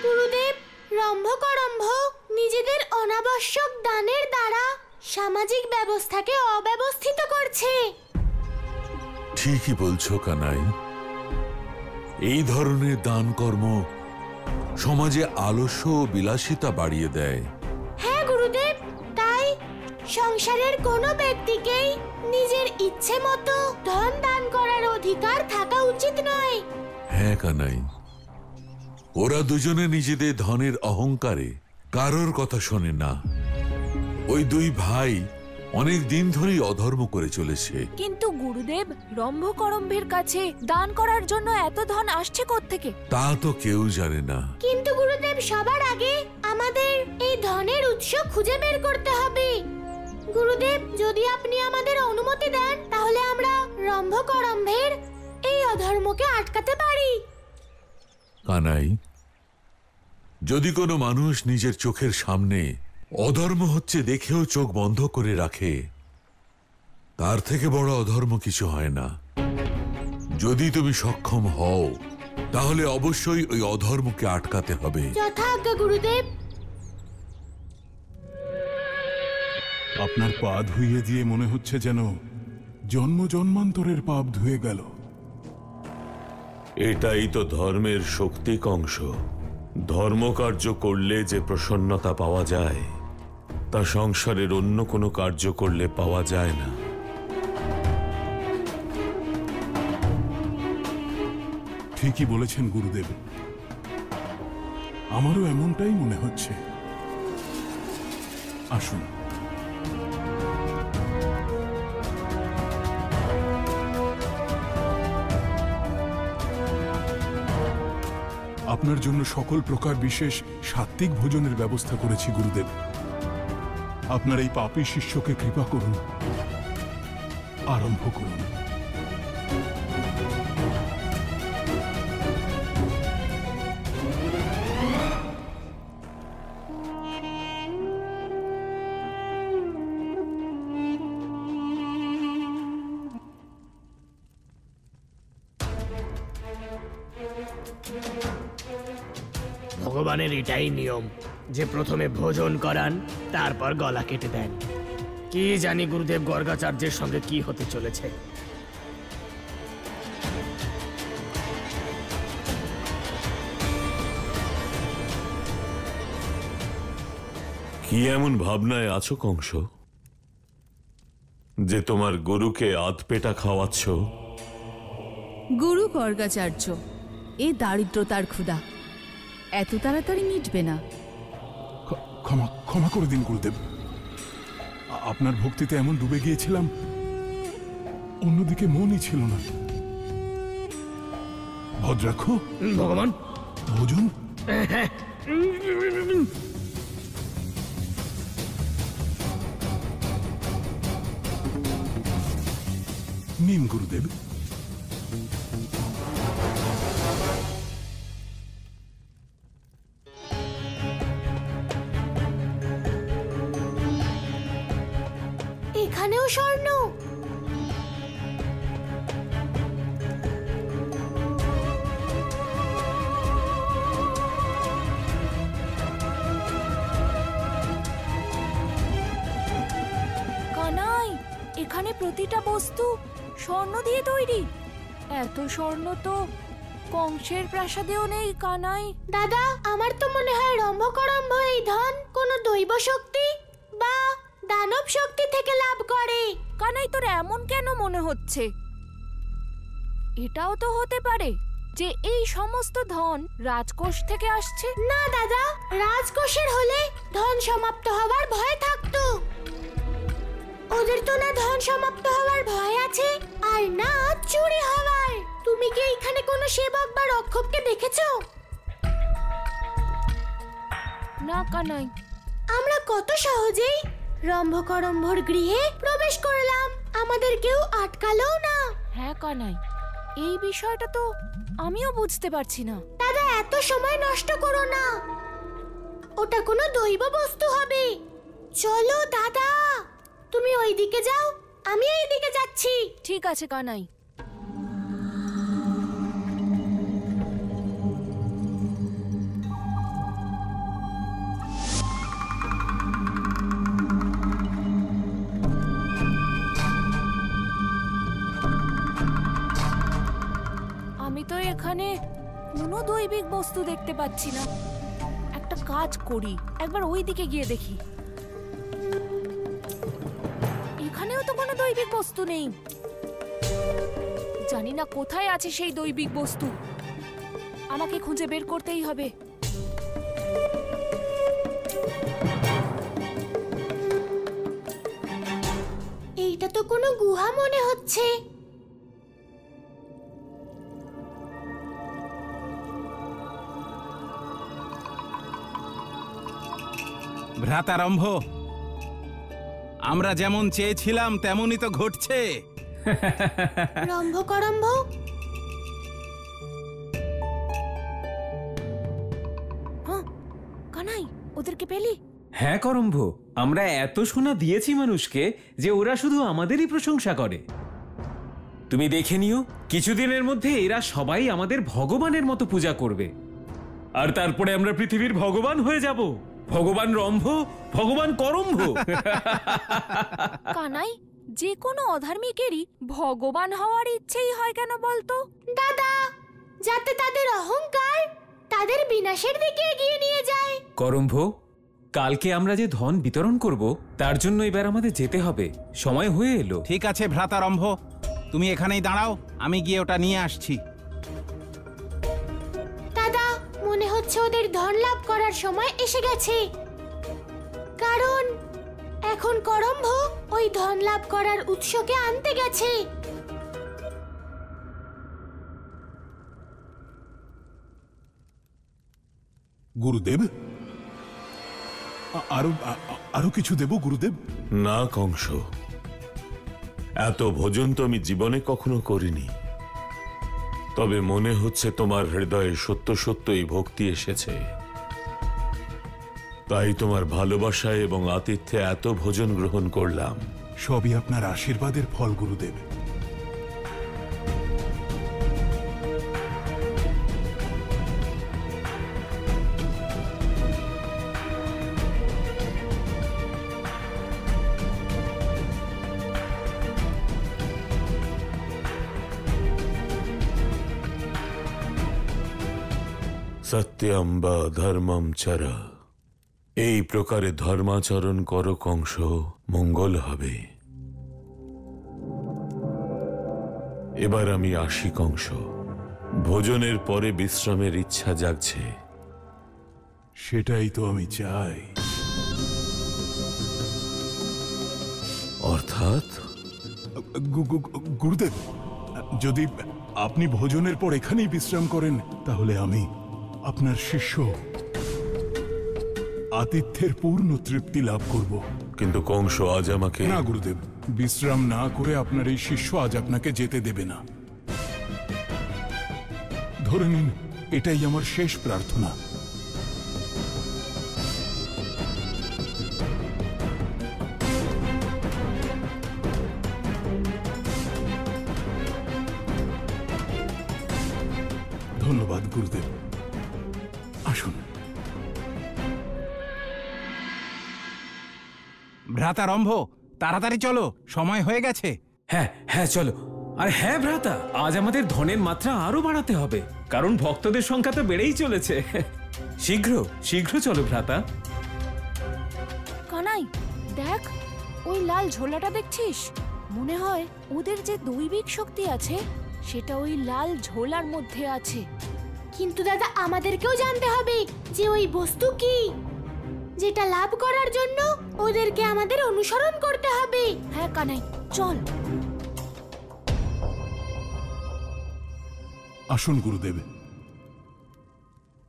গুরুদেব, রম্ভকরম্ভ নিজেদের অনাবশ্যক দানের দ্বারা সামাজিক ব্যবস্থাকে অব্যবস্থিত করছে। ঠিকই বলছো কানাই। এই ধরনের দান কর্ম সমাজে আলস্য ও বিলাসিতা বাড়িয়ে দেয়। হ্যাঁ গুরুদেব, তাই সংসারের কোনো ব্যক্তিকেই নিজের ইচ্ছে মতো ধন দান করার অধিকার থাকা উচিত নয়। হ্যাঁ কানাই, ওরা দুজনে নিজেদের ধনের অহংকারে কারোর কথা শোনে না। ওই দুই ভাই অনেক দিন ধরেই অধর্ম করে চলেছে। কিন্তু গুরুদেব, রম্ভকরম্ভের কাছে দান করার জন্য এত ধন আসছে কোত্থেকে? তা তো কেউ জানে না। কিন্তু গুরুদেব, সবার আগে আমাদের এই ধনের উৎস খুঁজে বের করতে হবে। গুরুদেব, যদি আপনি আমাদের অনুমতি দেন তাহলে আমরা রম্ভকরম্ভের এই অধর্মকে আটকাতে পারি। কানাই, যদি কোনো মানুষ নিজের চোখের সামনে অধর্ম হচ্ছে দেখেও চোখ বন্ধ করে রাখে, তার থেকে বড় অধর্ম কিছু হয় না। যদি তুমি সক্ষম হও তাহলে অবশ্যই ওই অধর্মকে আটকাতে হবে। যথাজ্ঞা গুরুদেব। আপনার পা ধুইয়ে দিয়ে মনে হচ্ছে যেন জন্ম জন্মান্তরের পাপ ধুয়ে গেল। এটাই তো ধর্মের শক্তি অংশ। ধর্মকার্য করলে যে প্রসন্নতা পাওয়া যায় তা সংসারের অন্য কোনো কার্য করলে পাওয়া যায় না। ঠিকই বলেছেন গুরুদেব, আমারও এমনটাই মনে হচ্ছে। আসুন। আপনার জন্য সকল প্রকার বিশেষ সাত্ত্বিক ভোজনের ব্যবস্থা করেছি গুরুদেব। আপনার এই পাপী শিষ্যকে কৃপা করুন, আরম্ভ করুন। ভগবানের এটাই নিয়ম যে প্রথমে ভোজন করান, তারপর গলা কেটে দেন। কি জানি গুরুদেব গর্গাচার্যের সঙ্গে কি হতে চলেছে। কি এমন ভাবনায় আছো কংস যে তোমার গরুকে আধপেটা খাওয়াচ্ছ? গুরু গর্গাচার্য, এ দারিদ্রতার ক্ষুধা এত তাড়াতাড়ি মিটবে না। ক্ষমা ক্ষমা করে দিন গুরুদেব, আপনার ভক্তিতে এমন ডুবে গিয়েছিলাম, অন্যদিকে মনই ছিল না। ভদ্রাক্ষ, ভগবান, ভোজন। নিন গুরুদেব। এখানেও স্বর্ণ। কানাই, এখানে প্রতিটা বস্তু স্বর্ণ দিয়ে তৈরি। এত স্বর্ণ তো কংসের প্রাসাদেও নেই কানাই। দাদা, আমার তো মনে হয় রম্ভকরম্ভ এই ধন কোনো দৈব শক্তি বা দানব শক্তি থেকে লাভ করে। কানাই, তোর এমন কেন মনে হচ্ছে? এটাও তো হতে পারে যে এই সমস্ত ধন রাজকোষ থেকে আসছে। না দাদা, রাজকোষের হলে ধন সমাপ্ত হওয়ার ভয় থাকতো। ওদের তো না ধন সমাপ্ত হওয়ার ভয় আছে আর না চুরি হওয়ার। তুমি কি এখানে কোনো সেবক বা রক্ষককে দেখেছো? না কানাই। আমরা কত সহজেই রম্ভকরম্ভর গৃহে প্রবেশ করলাম, আমাদের কেউ আটকালোও না। হ্যাঁ কানাই, এই বিষয়টা তো আমিও বুঝতে পারছি না। দাদা, এত সময় নষ্ট করো না, ওটা কোনো দৈব বস্তু হবে। চলো দাদা, তুমি ওইদিকে যাও, আমি এইদিকে যাচ্ছি। ঠিক আছে কানাই। এখানে কোনো দৈবিক বস্তু দেখতে পাচ্ছি না। একটা কাজ করি, একবার ওই দিকে গিয়ে দেখি। এখানেও তো কোনো দৈবিক বস্তু নেই। জানি না কোথায় আছে সেই দৈবিক বস্তু। আমাকে খুঁজে বের করতেই হবে। এইটা তো কোনো গুহা মনে হচ্ছে। ভ্রাতারম্ভ, আমরা যেমন চেয়েছিলাম তেমনই তো ঘটছে। রম্ভ করম্ভ, হ্যাঁ কানাই, ওদেরকে পেলি? হ্যাঁ করম্ভ, আমরা এত সোনা দিয়েছি মানুষকে যে ওরা শুধু আমাদেরই প্রশংসা করে। তুমি দেখে নিও, কিছুদিনের মধ্যে এরা সবাই আমাদের ভগবানের মতো পূজা করবে, আর তারপরে আমরা পৃথিবীর ভগবান হয়ে যাব। ভগবান রম্ভ, ভগবান করম্ভ। কানাই, যে কোনো অধার্মিকেরই ভগবান হওয়ার ইচ্ছেই হয় কেন বলতো? দাদা, যাতে তাদের অহংকার তাদের বিনাশের দিকে এগিয়ে নিয়ে যায়। করম্ভ, কালকে আমরা যে ধন বিতরণ করব তার জন্য এবার আমাদের যেতে হবে, সময় হয়ে এলো। ঠিক আছে ভ্রাতারম্ভ, তুমি এখানেই দাঁড়াও, আমি গিয়ে ওটা নিয়ে আসছি। দাদা, মনে হচ্ছে ওদের ধন লাভ করার সময় এসে গেছে। কারণ এখন করম্ভ ওই ধন লাভ করার উৎসকে আনতে গেছে। গুরুদেব, আরো কিছু দেব গুরুদেব? না কংস, এত ভোজন তো আমি জীবনে কখনো করিনি। তবে মনে হচ্ছে তোমার হৃদয়ে সত্য সত্যই ভক্তি এসেছে, তাই তোমার ভালোবাসায় এবং আতিথ্যে এত ভোজন গ্রহণ করলাম। সবই আপনার আশীর্বাদের ফল গুরুদেব। সত্যম বা ধর্মম চর, এই প্রকারে ধর্মাচরণ করো কংস, মঙ্গল হবে। এবার আমি আসি কংস, ভোজনের পরে বিশ্রামের ইচ্ছা জাগছে। সেটাই তো আমি চাই। অর্থাৎ গুরুদেব, যদি আপনি ভোজনের পর এখানেই বিশ্রাম করেন তাহলে আমি আপনার শিষ্য আতিথ্যের পূর্ণ তৃপ্তি লাভ করব। কিন্তু কংস আজ আমাকে... না গুরুদেব, বিশ্রাম না করে আপনার এই শিষ্য আজ আপনাকে যেতে দেবে না। ধরে নিন এটাই আমার শেষ প্রার্থনা। ধন্যবাদ গুরুদেব, আসুন। ভ্রাতারম্ভ, তাড়াতাড়ি চলো, সময় হয়ে গেছে। হ্যাঁ হ্যাঁ চলো। আর হ্যাঁ ভ্রাতা, আজ আমাদের ধনের মাত্রা আরো বাড়াতে হবে, কারণ ভক্তদের সংখ্যা তো বেড়েই চলেছে। শীঘ্র শীঘ্র চলো ভ্রাতা। কানাই দেখ, ওই লাল ঝোলাটা দেখছিস? মনে হয় ওদের যে দৈবিক শক্তি আছে সেটা ওই লাল ঝোলার মধ্যে আছে। কিন্তু দাদা, আমাদেরকেও জানতে হবে যে ওই বস্তু কি, যেটা লাভ করার জন্য ওদেরকে আমাদের অনুসরণ করতে হবে। হ্যাঁ কানাই, চল। আসুন গুরুদেব,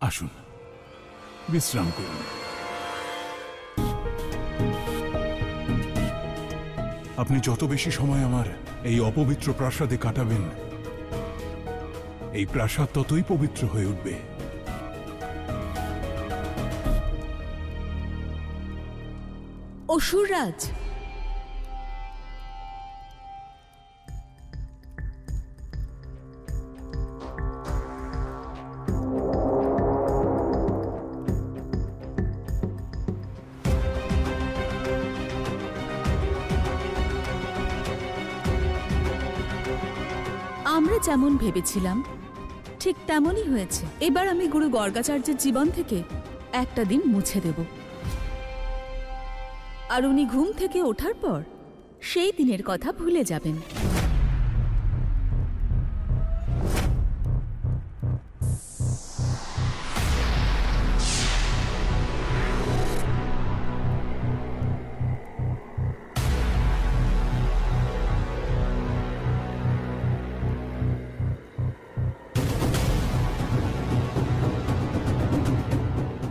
আসুন, বিশ্রাম করুন। আপনি যত বেশি সময় আমার এই অপবিত্র প্রাসাদে কাটাবেন, এই প্রাসাদ ততই পবিত্র হয়ে উঠবে। অসুররাজ, আমরা যেমন ভেবেছিলাম ঠিক তেমনই হয়েছে। এবার আমি গুরু গর্গাচার্যের জীবন থেকে একটা দিন মুছে দেব, আর উনি ঘুম থেকে ওঠার পর সেই দিনের কথা ভুলে যাবেন।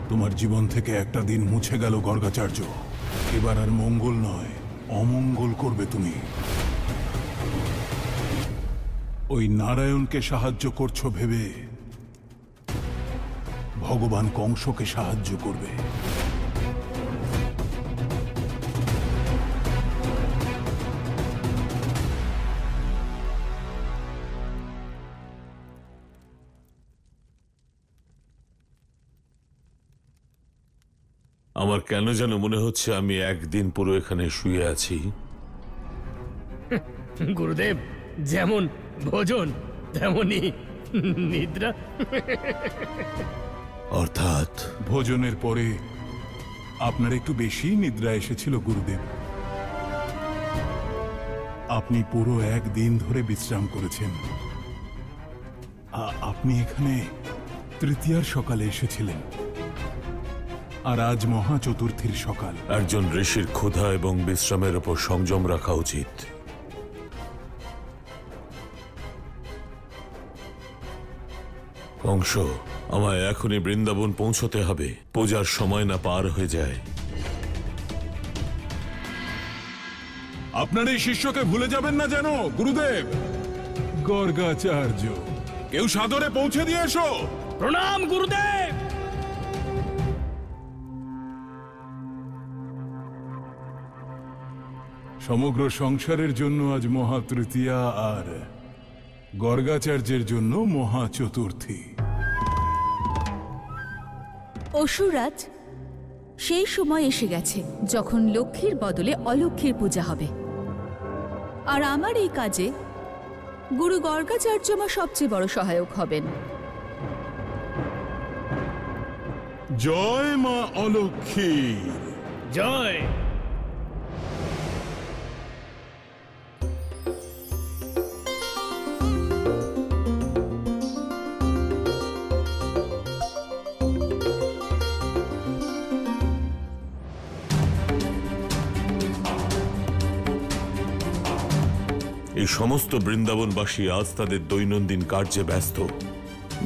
তোমার জীবন থেকে একটা দিন মুছে গেল গর্গাচার্য। এবার আর মঙ্গল নয়, অমঙ্গল করবে তুমি। ওই নারায়ণকে সাহায্য করছো ভেবে ভগবান কংসকে সাহায্য করবে। আমার কেন যেন মনে হচ্ছে আমি একদিন পুরো এখানে শুয়ে আছি। গুরুদেব, যেমন ভোজন তেমনি নিদ্রা। অর্থাৎ ভোজনের পরে আপনার একটু বেশি নিদ্রা এসেছিল গুরুদেব। আপনি পুরো একদিন ধরে বিশ্রাম করেছেন। আপনি এখানে তৃতীয়ার সকালে এসেছিলেন, আর আজ মহা চতুর্থীর সকাল। একজন ঋষির ক্ষুধা এবং বিশ্রামের উপর সংযম রাখা উচিত। কংস, আমায় এখনই বৃন্দাবন পৌঁছতে হবে, পূজার সময় না পার হয়ে যায়। আপনার এই শিষ্যকে ভুলে যাবেন না যেন গুরুদেব। গর্গাচার্য, কেউ সাদরে পৌঁছে দিয়ে এসো। প্রণাম গুরুদেব। সমগ্র সংসারের জন্য আজ মহা তৃতীয়া, আর গর্গাচার্যের জন্য মহা চতুর্থী। অসুরাজ, সেই সময় এসে গেছে যখন লক্ষ্মীর বদলে অলক্ষ্মীর পূজা হবে, আর আমার এই কাজে গুরু গর্গাচার্য মা সবচেয়ে বড় সহায়ক হবেন। জয় মা অলক্ষ্মী, জয়। এই সমস্ত বৃন্দাবনবাসী আজ তাদের দৈনন্দিন কার্যে ব্যস্ত,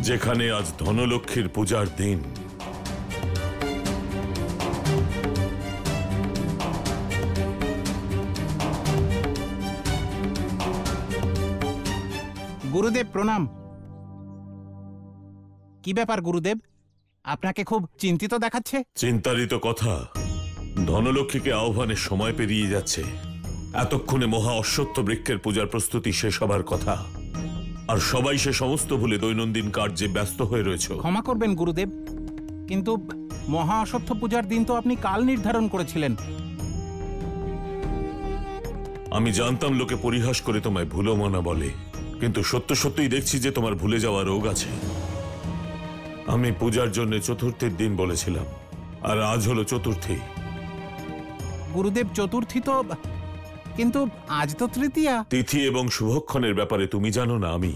যেখানে আজ ধনলক্ষ্মীর পূজার দিন। গুরুদেব প্রণাম। কি ব্যাপার গুরুদেব, আপনাকে খুব চিন্তিত দেখাচ্ছে। চিন্তারই তো কথা, ধনলক্ষ্মীকে আহ্বানের সময় পেরিয়ে যাচ্ছে। এতক্ষণে মহা অশ্বত্থ বৃক্ষের পূজার প্রস্তুতি শেষ হবার কথা, আর সবাই সে সমস্ত ভুলে দৈনন্দিন কার্যে ব্যস্ত হয়ে রয়েছে। ক্ষমা করবেন গুরুদেব, কিন্তু মহা অশ্বত্থ পূজার দিন তো আপনি কাল নির্ধারণ করেছিলেন। আমি জানতাম লোকে পরিহাস করে তোমায় ভুলো মনা বলে, কিন্তু সত্য সত্যই দেখছি যে তোমার ভুলে যাওয়া রোগ আছে। আমি পূজার জন্য চতুর্থীর দিন বলেছিলাম, আর আজ হলো চতুর্থী। গুরুদেব, চতুর্থী তো, কিন্তু আজ তো তৃতীয়া। তিথি এবং শুভক্ষণের ব্যাপারে তুমি জানো না, আমি।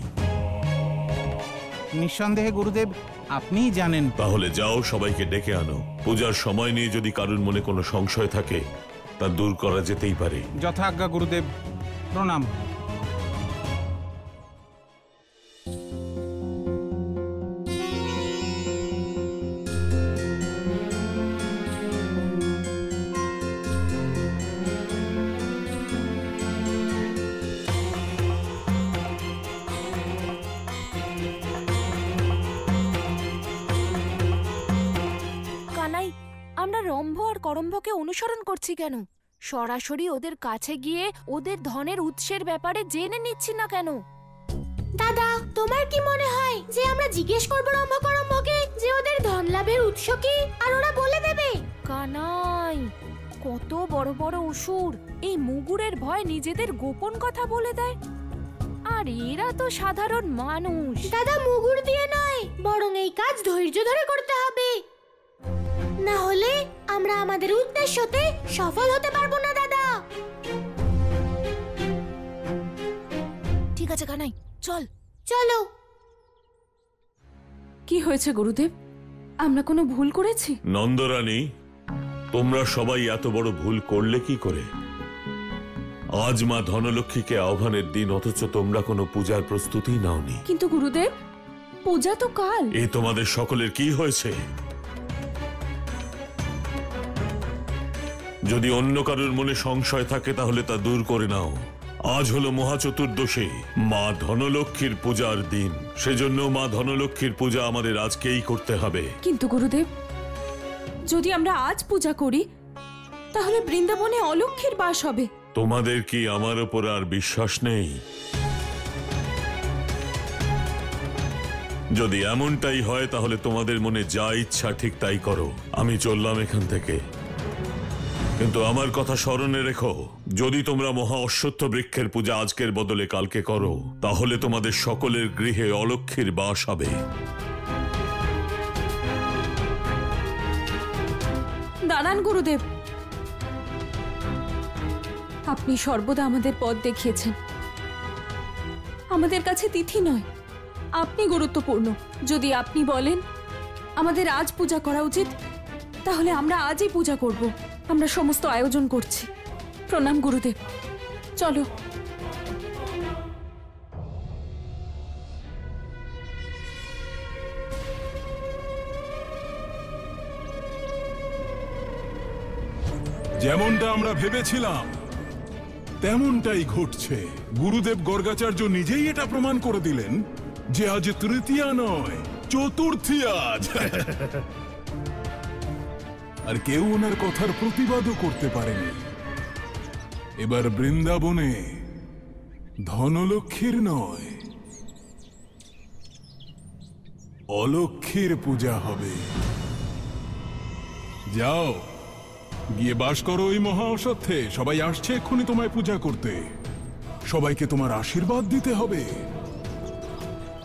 নিঃসন্দেহে গুরুদেব, আপনিই জানেন। তাহলে যাও, সবাইকে ডেকে আনো। পূজার সময় নিয়ে যদি কারোর মনে কোনো সংশয় থাকে তা দূর করা যেতেই পারে। যথাজ্ঞা গুরুদেব, প্রণাম। আমরা রম্ভ আর করম্ভকে অনুসরণ করছি কেন? সরাসরি ওদের কাছে গিয়ে ওদের ধনের উৎসের ব্যাপারে জেনে নিচ্ছি না কেন? দাদা, তোমার কি মনে হয় যে আমরা জিজ্ঞেস করব রম্ভ করম্ভকে যে ওদের ধন লাভের উৎস কি, আর ওরা বলে দেবে? কানাই, কত বড় বড় অসুর এই মুগুরের ভয় নিজেদের গোপন কথা বলে দেয়। আর এরা তো সাধারণ মানুষ। দাদা, মুগুর দিয়ে নয়, বরং এই কাজ ধৈর্য ধরে করতে হবে, না হলে আমরা আমাদের উদ্দেশ্যতে সফল হতে পারবো না দাদা। ঠিক আছে কানাই, চল। চলো। কি হয়েছে গুরুদেব? আমরা কোনো ভুল করেছি? নন্দরানী, তোমরা সবাই এত বড় ভুল করলে কি করে? আজ মা ধনলক্ষ্মীকে আহ্বানের দিন, অথচ তোমরা কোনো পূজার প্রস্তুতি নাওনি। কিন্তু গুরুদেব, পূজা তো কাল। এ তোমাদের সকলের কি হয়েছে? যদি অন্য কারোর মনে সংশয় থাকে তাহলে তা দূর করে নাও। আজ হলো মহা চতুর্দশী, মা ধনলক্ষ্মীর পূজার দিন। সেজন্য মা ধনলক্ষ্মীর পূজা আমাদের আজকেই করতে হবে। কিন্তু গুরুদেব, যদি আমরা আজ পূজা করি তাহলে বৃন্দাবনে অলক্ষ্মীর বাস হবে। তোমাদের কি আমার উপর আর বিশ্বাস নেই? যদি এমনটাই হয় তাহলে তোমাদের মনে যা ইচ্ছা ঠিক তাই করো। আমি চললাম এখান থেকে, কিন্তু আমার কথা স্মরণে রেখো, যদি তোমরা মহা অশ্বত্থ বৃক্ষের পূজা আজকের বদলে কালকে করো তাহলে তোমাদের সকলের গৃহে অলক্ষ্মীর বাস হবে। দাঁড়ান গুরুদেব, আপনি সর্বদা আমাদের পথ দেখিয়েছেন। আমাদের কাছে তিথি নয়, আপনি গুরুত্বপূর্ণ। যদি আপনি বলেন আমাদের আজ পূজা করা উচিত, তাহলে আমরা আজই পূজা করব। আমরা সমস্ত আয়োজন করছি। প্রণাম গুরুদেব, চলো। যেমনটা আমরা ভেবেছিলাম তেমনটাই ঘটছে। গুরুদেব গর্গাচার্য নিজেই এটা প্রমাণ করে দিলেন যে আজ তৃতীয়া নয়, চতুর্থী আজ। আর কেউ ওনার কথার প্রতিবাদও করতে পারেনি। এবার বৃন্দাবনে ধনলক্ষ্মীর নয়, অলক্ষ্মীর পূজা হবে। যাও, গিয়ে বাস করো ওই মহা অশ্বত্থে। সবাই আসছে এক্ষুনি তোমায় পূজা করতে। সবাইকে তোমার আশীর্বাদ দিতে হবে,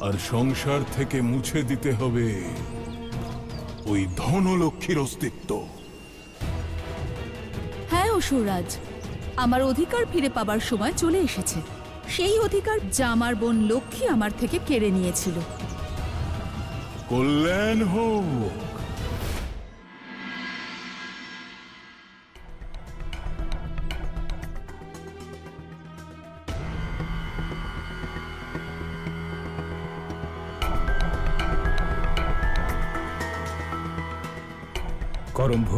আর সংসার থেকে মুছে দিতে হবে ওই ধনলক্ষ্মীর অস্তিত্ব। হ্যাঁ অসুররাজ, আমার অধিকার ফিরে পাবার সময় চলে এসেছে। সেই অধিকার যা আমার বোন লক্ষ্মী আমার থেকে কেড়ে নিয়েছিল। কল্যাণ হোক। করম্ভ,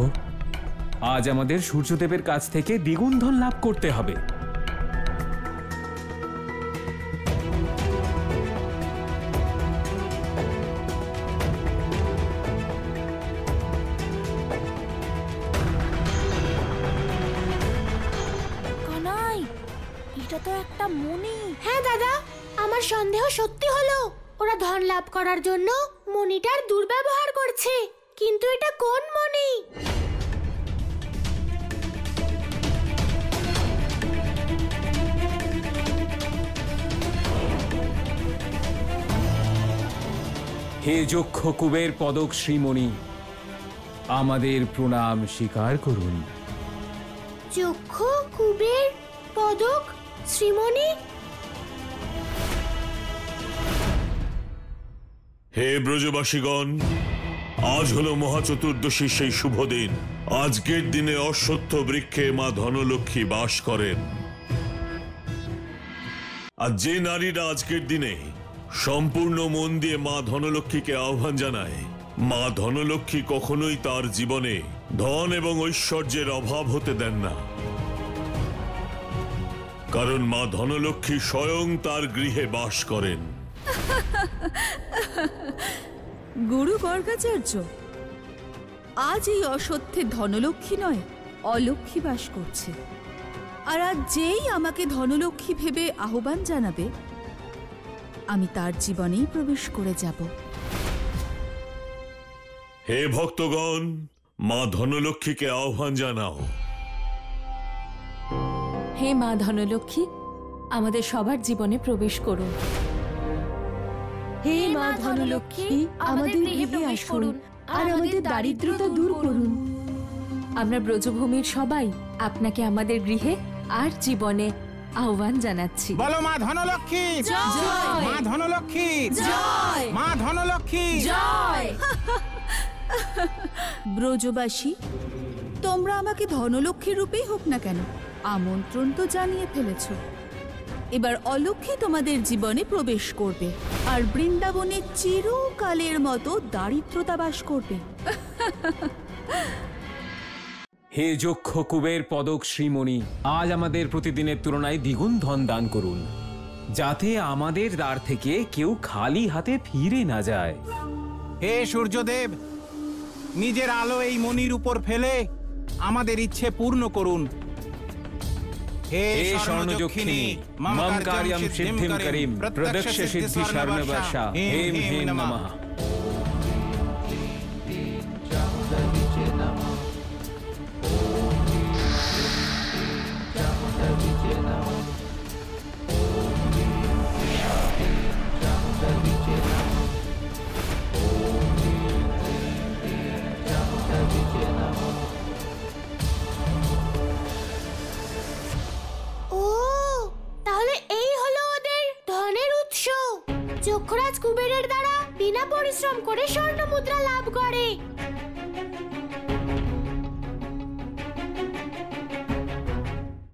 আজ আমাদের সূর্যদেবের কাছ থেকে দ্বিগুণ ধন লাভ করতে হবে। কানাই, এটা তো একটা মণি। হ্যাঁ দাদা, আমার সন্দেহ সত্যি হলো। ওরা ধন লাভ করার জন্য মণিটার দুর্ব্যবহার করছে। কিন্তু এটা কোন মণি? হে যক্ষ কুবের পদক শ্রীমণি, আমাদের প্রণাম স্বীকার করুন। যক্ষ কুবের পদক শ্রীমণি। হে ব্রজবাসীগণ, আজ হলো মহা চতুর্দশীর সেই শুভ দিন। আজকের দিনে অশ্বত্থ বৃক্ষে মা ধনলক্ষ্মী বাস করেন। আর যে নারীরা আজকের দিনে সম্পূর্ণ মন দিয়ে মা ধনলক্ষ্মীকে আহ্বান জানায়, মা ধনলক্ষ্মী কখনোই তার জীবনে ধন এবং ঐশ্বর্যের অভাব হতে দেন না। কারণ মা ধনলক্ষ্মী স্বয়ং তার গৃহে বাস করেন। গুরু গর্গাচার্য, আজ এই অসত্যে ধনলক্ষ্মী নয়, অলক্ষ্মী বাস করছে। আর আজ যেই আমাকে ধনলক্ষ্মী ভেবে আহ্বান জানাবে, আমি তার জীবনেই প্রবেশ করে যাব। হে ভক্তগণ, মা ধনলক্ষ্মীকে আহ্বান জানাও। হে মা ধনলক্ষ্মী, আমাদের সবার জীবনে প্রবেশ করুন। হে মা ধনলক্ষ্মী, আমাদের গৃহে আসুন আর আমাদের দারিদ্রতা দূর করুন। আমরা ব্রজভূমির সবাই আপনাকে আমাদের গৃহে আর জীবনে আহ্বান জানাচ্ছি। বলো মা ধনলক্ষ্মী জয়! মা ধনলক্ষ্মী জয়! মা ধনলক্ষ্মী জয়! ব্রজবাসী, তোমরা আমাকে ধনলক্ষ্মী রূপেই হোক না কেন, আমন্ত্রণ তো জানিয়ে ফেলেছ। এবার অলক্ষ্মী তোমাদের জীবনে প্রবেশ করবে আর বৃন্দাবনে চিরকালের মতো দারিদ্রতা বাস করবে। হে যক্ষ কুবের পদক শ্রীমণি, আজ আমাদের প্রতিদিনের তুলনায় দ্বিগুণ ধন দান করুন, যাতে আমাদের দ্বার থেকে কেউ খালি হাতে ফিরে না যায়। হে সূর্যদেব, নিজের আলো এই মণির উপর ফেলে আমাদের ইচ্ছে পূর্ণ করুন। হে হে স্বর্ণযক্ষিণী, মম কার্যম সিদ্ধিম করিম, প্রদক্ষ সিদ্ধি স্বর্ণবর্ষা, হেম হেম নমঃ। ও, তাহলে এই হলো ওদের ধনের উৎস। যক্ষরাজ কুবেরের দ্বারা বিনা পরিশ্রম করে স্বর্ণ মুদ্রা লাভ করে।